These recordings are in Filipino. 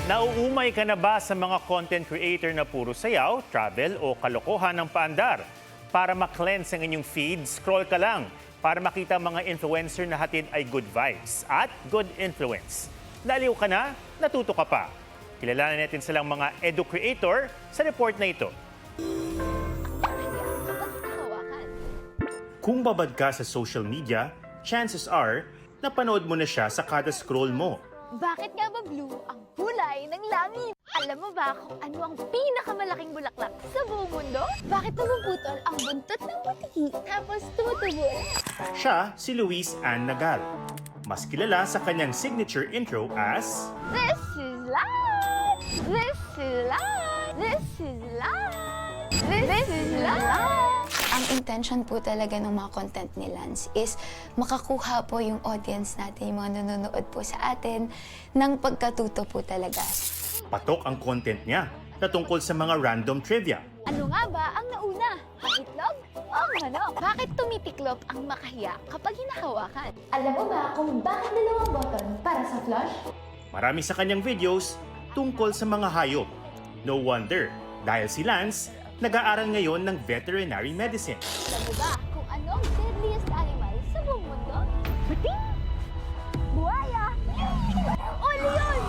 Nauumay ka na ba sa mga content creator na puro sayaw, travel o kalokohan ng paandar? Para ma-cleanse ang inyong feed, scroll ka lang para makita mga influencer na hatid ay good vibes at good influence. Laliw ka na, natuto ka pa. Kilalanin natin silang mga edu-creator sa report na ito. Kung babad ka sa social media, chances are napanood mo na siya sa kada scroll mo. Bakit nga ba blue ang kulay ng langit? Alam mo ba kung ano ang pinakamalaking bulaklak sa buong mundo? Bakit namuputol ang buntot ng butiki tapos tumutubo? Siya si Luis Ann Nagal. Mas kilala sa kanyang signature intro as This is life! This is life! This is life! This is life! Ang intention po talaga ng mga content ni Lance is makakuha po yung audience natin, yung mga nanonood po sa atin, ng pagkatuto po talaga. patok ang content niya na tungkol sa mga random trivia. Ano nga ba ang nauna? Ang itlog o ang manok? Bakit tumitiklop ang makahiya kapag hinahawakan? Alam mo ba kung bakit dalawang button para sa flush? Marami sa kanyang videos tungkol sa mga hayop. No wonder, dahil si Lance, nag-aaral ngayon ng veterinary medicine. Alam mo ba kung anong deadliest animal sa buong mundo? Puting! Buhaya! O leon!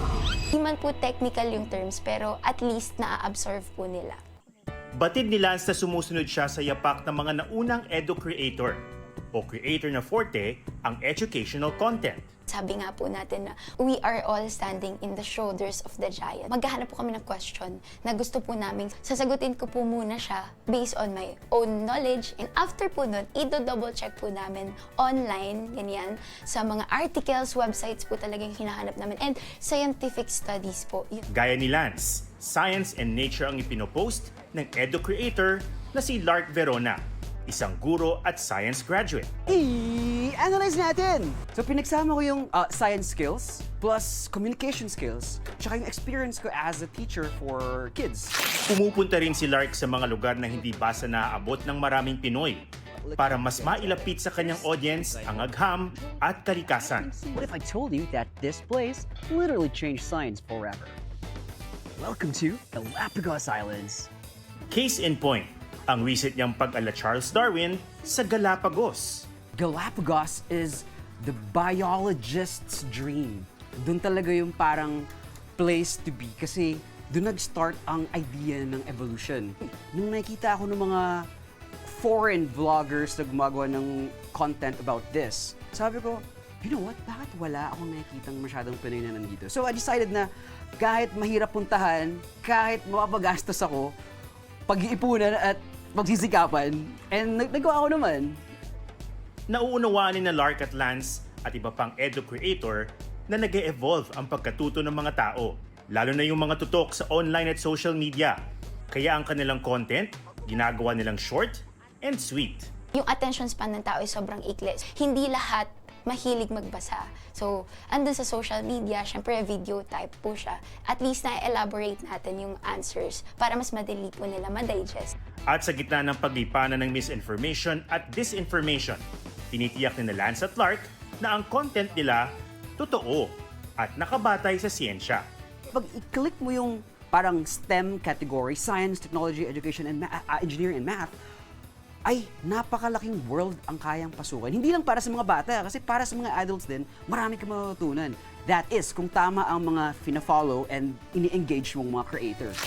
Hindi man po technical yung terms, pero at least na-absorb po nila. Batid ni Lance na sumusunod siya sa yapak ng mga naunang edu-creator o creator na forte ang educational content. Sabi nga po natin na we are all standing in the shoulders of the giant. Maghahanap po kami ng question na gusto po namin. Sasagutin ko po muna siya based on my own knowledge. And after po nun, i-double check po namin online, ganyan, sa mga articles, websites po talagang hinahanap namin. And scientific studies po. Gaya ni Lance, science and nature ang ipinopost ng edu-creator na si Lark Verona, isang guro at science graduate. I-analyze natin! So pinagsama ko yung science skills plus communication skills tsaka yung experience ko as a teacher for kids. Pumupunta rin si Lark sa mga lugar na hindi basta naaabot ng maraming Pinoy para mas mailapit sa kanyang audience ang agham at kalikasan. What if I told you that this place literally changed science forever? Welcome to Galapagos Islands. Case in point, ang recent niyang pag-ala Charles Darwin sa Galapagos. Galapagos is the biologist's dream. Doon talaga yung parang place to be kasi doon nag-start ang idea ng evolution. Nung nakikita ako ng mga foreign vloggers na gumagawa ng content about this, sabi ko, you know what, bakit wala akong nakikitang masyadong Pinoy na nandito? So I decided na kahit mahirap puntahan, kahit mapapagastos ako, pag-iipunan at magsisikapan, and nagawa ko naman. Nauunawaan ni na Lark at Lance at iba pang edu-creator na nag-e-evolve ang pagkatuto ng mga tao, lalo na yung mga tutok sa online at social media. Kaya ang kanilang content, ginagawa nilang short and sweet. Yung attention span ng tao ay sobrang ikli. Hindi lahat mahilig magbasa. So, andun sa social media, syempre video type po siya. At least na-elaborate natin yung answers para mas madali po nila ma-digest. At sa gitna ng paglipanan ng misinformation at disinformation, tinitiyak ni Lance at Lark na ang content nila totoo at nakabatay sa siyensya. Pag i-click mo yung parang STEM category, Science, Technology, Education, and Engineering and Math, ay napakalaking world ang kayang pasukan. Hindi lang para sa mga bata, kasi para sa mga adults din, marami kang matutunan. That is, kung tama ang mga fina-follow and ini-engage mong mga creators.